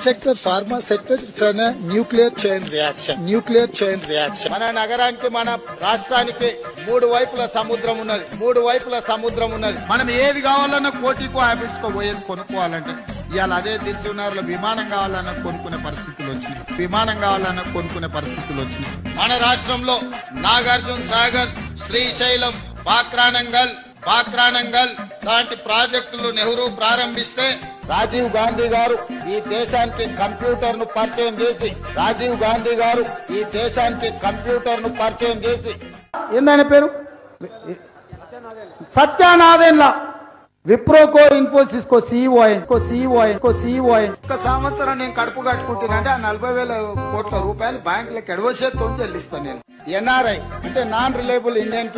Sector pharma sector it's an nuclear chain reaction. మన నగరానికి మన రాష్ట్రానికి మూడు వైపుల సముద్రం ఉన్నది. మనం ఏది కావాలన్నా కోటికో హ్యాబిట్స్ కో పోయేది కొనుక్కోవాలంటే ఇవాళ అదే దిల్సుకున్నారులో విమానం కావాలన్నా కొనుక్కునే పరిస్థితులు వచ్చినాయి. మన రాష్ట్రంలో నాగార్జున సాగర్, శ్రీశైలం, బాక్రానంగల్ లాంటి ప్రాజెక్టులు నెహ్రూ ప్రారంభిస్తే రాజీవ్ గాంధీ గారు ఈ దేశానికి కంప్యూటర్ ను పరిచయం చేసి ఏందనే పేరు సత్యనాదెన్ల విప్రోకో ఇన్ఫోసిస్ కో సిఇఓ ఒక సంవత్సరం నేను కడుపు కట్టుకుంటున్నానంటే ఆ 40,000 కోట్ల రూపాయలు బ్యాంకులకు ఎడవసేతో చెల్లిస్తాను. నేను ఎన్ఆర్ఐ అంటే నాన్ రిలయబుల్ ఇండియన్